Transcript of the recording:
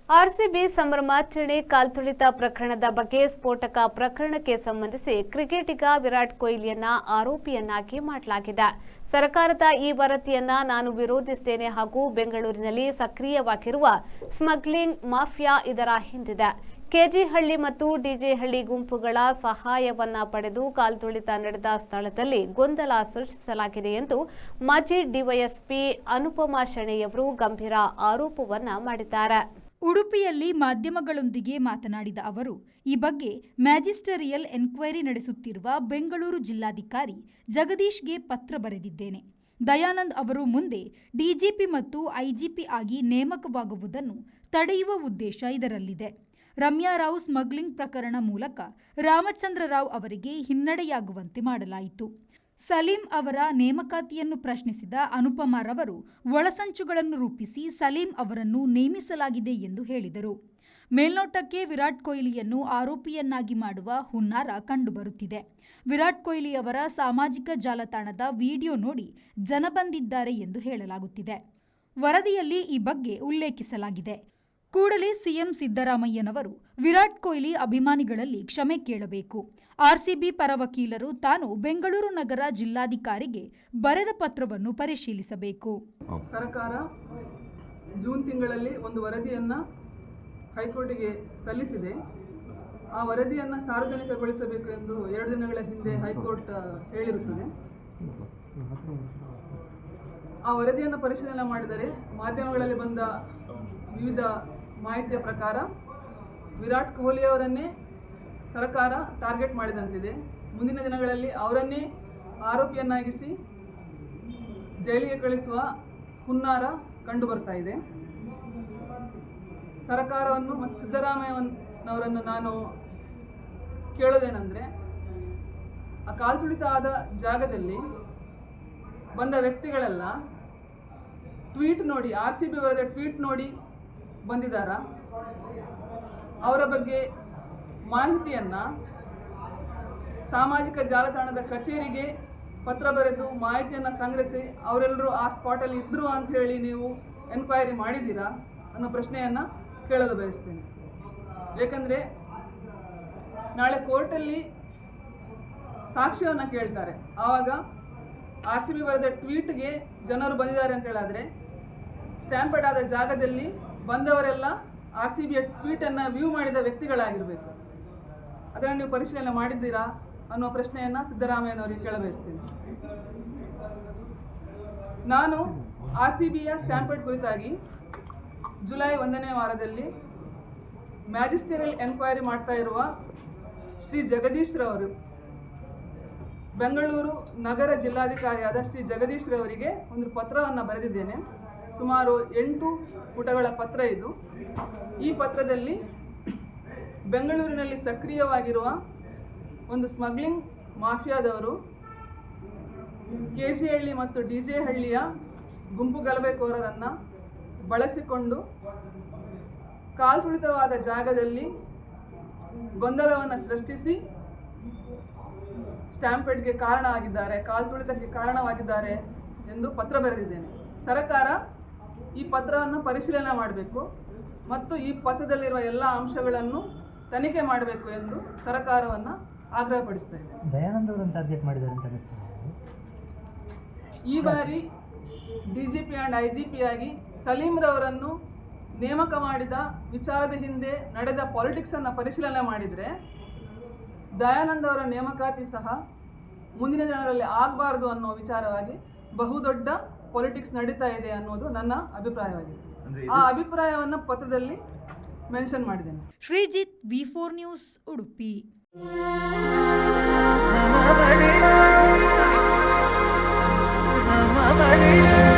RCB ಸಂಭ್ರಮಾಚರಣೆ ಕಾಲ್ತುಳಿತ ಪ್ರಕರಣದ ಬಗ್ಗೆ ಸ್ಫೋಟಕ ಪ್ರಕರಣಕ್ಕೆ ಸಂಬಂಧಿಸಿ ಕ್ರಿಕೆಟಿಗ ವಿರಾಟ್ ಕೊಹ್ಲಿಯನ್ನ ಆರೋಪಿಯನ್ನಾಗಿ ಮಾಡಲಾಗಿದೆ. ಸರ್ಕಾರದ ಈ ವರದಿಯನ್ನ ನಾನು ವಿರೋಧಿಸುತ್ತೇನೆ ಹಾಗೂ ಬೆಂಗಳೂರಿನಲ್ಲಿ ಸಕ್ರಿಯವಾಗಿರುವ ಸ್ಮಗ್ಲಿಂಗ್ ಮಾಫಿಯಾ ಇದರ ಹಿಂದಿದೆ. ಕೆಜಿಹಳ್ಳಿ ಮತ್ತು ಡಿಜೆಹಳ್ಳಿ ಗುಂಪುಗಳ ಸಹಾಯವನ್ನ ಪಡೆದು ಕಾಲ್ತುಳಿತ ನಡೆದ ಸ್ಥಳದಲ್ಲಿ ಗೊಂದಲ ಸೃಷ್ಟಿಸಲಾಗಿದೆ ಎಂದು ಮಾಜಿ ಡಿವೈಎಸ್ಪಿ ಅನುಪಮಾ ಶೆಣೈಯವರು ಗಂಭೀರ ಆರೋಪವನ್ನ ಮಾಡಿದ್ದಾರೆ. ಉಡುಪಿಯಲ್ಲಿ ಮಾಧ್ಯಮಗಳೊಂದಿಗೆ ಮಾತನಾಡಿದ ಅವರು, ಈ ಬಗ್ಗೆ ಮ್ಯಾಜಿಸ್ಟರಿಯಲ್ ಎನ್ಕ್ವೈರಿ ನಡೆಸುತ್ತಿರುವ ಬೆಂಗಳೂರು ಜಿಲ್ಲಾಧಿಕಾರಿ ಜಗದೀಶ್ಗೆ ಪತ್ರ ಬರೆದಿದ್ದೇನೆ. ದಯಾನಂದ್ ಅವರು ಮುಂದೆ ಡಿಜಿಪಿ ಮತ್ತು ಐಜಿಪಿ ಆಗಿ ನೇಮಕವಾಗುವುದನ್ನು ತಡೆಯುವ ಉದ್ದೇಶ ಇದರಲ್ಲಿದೆ. ರಮ್ಯಾ ರಾವ್ ಸ್ಮಗ್ಲಿಂಗ್ ಪ್ರಕರಣ ಮೂಲಕ ರಾಮಚಂದ್ರ ರಾವ್ ಅವರಿಗೆ ಹಿನ್ನಡೆಯಾಗುವಂತೆ ಮಾಡಲಾಯಿತು. ಸಲೀಂ ಅವರ ನೇಮಕಾತಿಯನ್ನು ಪ್ರಶ್ನಿಸಿದ ಅನುಪಮಾರವರು ಒಳಸಂಚುಗಳನ್ನು ರೂಪಿಸಿ ಸಲೀಂ ಅವರನ್ನು ನೇಮಿಸಲಾಗಿದೆ ಎಂದು ಹೇಳಿದರು. ಮೇಲ್ನೋಟಕ್ಕೆ ವಿರಾಟ್ ಕೊಹ್ಲಿಯನ್ನು ಆರೋಪಿಯನ್ನಾಗಿ ಮಾಡುವ ಹುನ್ನಾರ ಕಂಡುಬರುತ್ತಿದೆ. ವಿರಾಟ್ ಕೊಹ್ಲಿ ಅವರ ಸಾಮಾಜಿಕ ಜಾಲತಾಣದ ವಿಡಿಯೋ ನೋಡಿ ಜನ ಬಂದಿದ್ದಾರೆ ಎಂದು ಹೇಳಲಾಗುತ್ತಿದೆ. ವರದಿಯಲ್ಲಿ ಈ ಬಗ್ಗೆ ಉಲ್ಲೇಖಿಸಲಾಗಿದೆ. ಕೂಡಲೇ ಸಿಎಂ ಸಿದ್ದರಾಮಯ್ಯನವರು ವಿರಾಟ್ ಕೊಹ್ಲಿ ಅಭಿಮಾನಿಗಳಲ್ಲಿ ಕ್ಷಮೆ ಕೇಳಬೇಕು. ಆರ್ಸಿಬಿ ಪರ ವಕೀಲರು ತಾನು ಬೆಂಗಳೂರು ನಗರ ಜಿಲ್ಲಾಧಿಕಾರಿಗೆ ಬರೆದ ಪತ್ರವನ್ನು ಪರಿಶೀಲಿಸಬೇಕು. ಸರ್ಕಾರ ಜೂನ್ ತಿಂಗಳಲ್ಲಿ ಒಂದು ವರದಿಯನ್ನು ಹೈಕೋರ್ಟಿಗೆ ಸಲ್ಲಿಸಿದೆ. ಆ ವರದಿಯನ್ನು ಸಾರ್ವಜನಿಕಗೊಳಿಸಬೇಕು ಎಂದು 2 ದಿನಗಳ ಹಿಂದೆ ಹೈಕೋರ್ಟ್ ಹೇಳಿರುತ್ತದೆ. ಆ ವರದಿಯನ್ನು ಪರಿಶೀಲನೆ ಮಾಡಿದರೆ ಮಾಧ್ಯಮಗಳಲ್ಲಿ ಬಂದ ವಿವಿಧ ಮಾಹಿತಿಯ ಪ್ರಕಾರ ವಿರಾಟ್ ಕೊಹ್ಲಿ ಅವರನ್ನೇ ಸರ್ಕಾರ ಟಾರ್ಗೆಟ್ ಮಾಡಿದಂತಿದೆ. ಮುಂದಿನ ದಿನಗಳಲ್ಲಿ ಅವರನ್ನೇ ಆರೋಪಿಯನ್ನಾಗಿಸಿ ಜೈಲಿಗೆ ಕಳಿಸುವ ಹುನ್ನಾರ ಕಂಡುಬರ್ತಾ ಇದೆ. ಸರ್ಕಾರವನ್ನು ಮತ್ತು ಸಿದ್ದರಾಮಯ್ಯನವರನ್ನು ನಾನು ಕೇಳೋದೇನೆಂದರೆ, ಆ ಕಾಲ್ತುಳಿತ ಆದ ಜಾಗದಲ್ಲಿ ಬಂದ ವ್ಯಕ್ತಿಗಳೆಲ್ಲ ಟ್ವೀಟ್ ನೋಡಿ, ಆರ್ಸಿಬಿ ಅವರ ಟ್ವೀಟ್ ನೋಡಿ ಬಂದಿದ್ದಾರಾ? ಅವರ ಬಗ್ಗೆ ಮಾಹಿತಿಯನ್ನು ಸಾಮಾಜಿಕ ಜಾಲತಾಣದ ಕಚೇರಿಗೆ ಪತ್ರ ಬರೆದು ಮಾಹಿತಿಯನ್ನು ಸಂಗ್ರಹಿಸಿ ಅವರೆಲ್ಲರೂ ಆ ಸ್ಪಾಟಲ್ಲಿ ಇದ್ದರು ಅಂತ ಹೇಳಿ ನೀವು ಎನ್ಕ್ವೈರಿ ಮಾಡಿದ್ದೀರಾ ಅನ್ನೋ ಪ್ರಶ್ನೆಯನ್ನು ಕೇಳಲು ಬಯಸ್ತೇನೆ. ಏಕೆಂದರೆ ನಾಳೆ ಕೋರ್ಟಲ್ಲಿ ಸಾಕ್ಷ್ಯವನ್ನು ಕೇಳ್ತಾರೆ. ಆವಾಗ ಆರ್ಸಿಬಿ ಬರೆದ ಟ್ವೀಟ್ಗೆ ಜನರು ಬಂದಿದ್ದಾರೆ ಅಂತ ಹೇಳಿದ್ರೆ ಸ್ಟ್ಯಾಂಪೆಡ್ ಆದ ಜಾಗದಲ್ಲಿ ಬಂದವರೆಲ್ಲ ಆರ್ಸಿಬಿಯ ಟ್ವೀಟನ್ನು ವ್ಯೂ ಮಾಡಿದ ವ್ಯಕ್ತಿಗಳಾಗಿರಬೇಕು. ಅದನ್ನು ನೀವು ಪರಿಶೀಲನೆ ಮಾಡಿದ್ದೀರಾ ಅನ್ನೋ ಪ್ರಶ್ನೆಯನ್ನು ಸಿದ್ದರಾಮಯ್ಯನವರಿಗೆ ಕೇಳಬಯಸ್ತೀನಿ. ನಾನು ಆರ್ಸಿಬಿಯ ಸ್ಟ್ಯಾಂಪೆಡ್ ಕುರಿತಾಗಿ ಜುಲೈ 1ನೇ ವಾರದಲ್ಲಿ ಮ್ಯಾಜಿಸ್ಟರಿಯಲ್ ಎನ್ಕ್ವೈರಿ ಮಾಡ್ತಾ ಇರುವ ಶ್ರೀ ಜಗದೀಶ್ ರವರು, ಬೆಂಗಳೂರು ನಗರ ಜಿಲ್ಲಾಧಿಕಾರಿಯಾದ ಶ್ರೀ ಜಗದೀಶ್ ರವರಿಗೆ ಒಂದು ಪತ್ರವನ್ನು ಬರೆದಿದ್ದೇನೆ. ಸುಮಾರು 8 ಪುಟಗಳ ಪತ್ರ ಇದು. ಈ ಪತ್ರದಲ್ಲಿ ಬೆಂಗಳೂರಿನಲ್ಲಿ ಸಕ್ರಿಯವಾಗಿರುವ ಒಂದು ಸ್ಮಗ್ಲಿಂಗ್ ಮಾಫಿಯಾದವರು ಕೆಜಿಹಳ್ಳಿ ಮತ್ತು ಡಿಜೆಹಳ್ಳಿಯ ಗುಂಪು ಗಲಭೆಕೋರರನ್ನು ಬಳಸಿಕೊಂಡು ಕಾಲ್ತುಳಿತವಾದ ಜಾಗದಲ್ಲಿ ಗೊಂದಲವನ್ನು ಸೃಷ್ಟಿಸಿ ಸ್ಟ್ಯಾಂಪೆಡ್ಗೆ ಕಾರಣ ಆಗಿದ್ದಾರೆ, ಕಾಲ್ತುಳಿತಕ್ಕೆ ಕಾರಣವಾಗಿದ್ದಾರೆ ಎಂದು ಪತ್ರ ಬರೆದಿದ್ದೇನೆ. ಸರ್ಕಾರ ಈ ಪತ್ರವನ್ನು ಪರಿಶೀಲನೆ ಮಾಡಬೇಕು ಮತ್ತು ಈ ಪತ್ರದಲ್ಲಿರುವ ಎಲ್ಲ ಅಂಶಗಳನ್ನು ತನಿಖೆ ಮಾಡಬೇಕು ಎಂದು ಸರ್ಕಾರವನ್ನು ಆಗ್ರಹಪಡಿಸ್ತಾ ಇದೆ. ದಯಾನಂದ್ ಅವರನ್ನು ಟಾರ್ಗೆಟ್ ಮಾಡಿದ್ದಾರೆ ಅಂತ ಅನಿಸ್ತದೆ. ಈ ಬಾರಿ ಡಿಜಿಪಿ ಆ್ಯಂಡ್ ಐಜಿಪಿ ಆಗಿ ಸಲೀಂ ರವರನ್ನು ನೇಮಕ ಮಾಡಿದ ವಿಚಾರದ ಹಿಂದೆ ನಡೆದ ಪಾಲಿಟಿಕ್ಸನ್ನು ಪರಿಶೀಲನೆ ಮಾಡಿದರೆ ದಯಾನಂದ್ ಅವರ ನೇಮಕಾತಿ ಸಹ ಮುಂದಿನ ದಿನಗಳಲ್ಲಿ ಆಗಬಾರ್ದು ಅನ್ನೋ ವಿಚಾರವಾಗಿ ಬಹುದೊಡ್ಡ ಪಾಲಿಟಿಕ್ಸ್ ನಡೀತಾ ಇದೆ ಅನ್ನೋದು ನನ್ನ ಅಭಿಪ್ರಾಯವಾಗಿದೆ. ಆ ಅಭಿಪ್ರಾಯವನ್ನು ಪತ್ರದಲ್ಲಿ ಮೆನ್ಷನ್ ಮಾಡಿದ್ದೇನೆ. Sreejith, V4 news, Udupi. ನಮ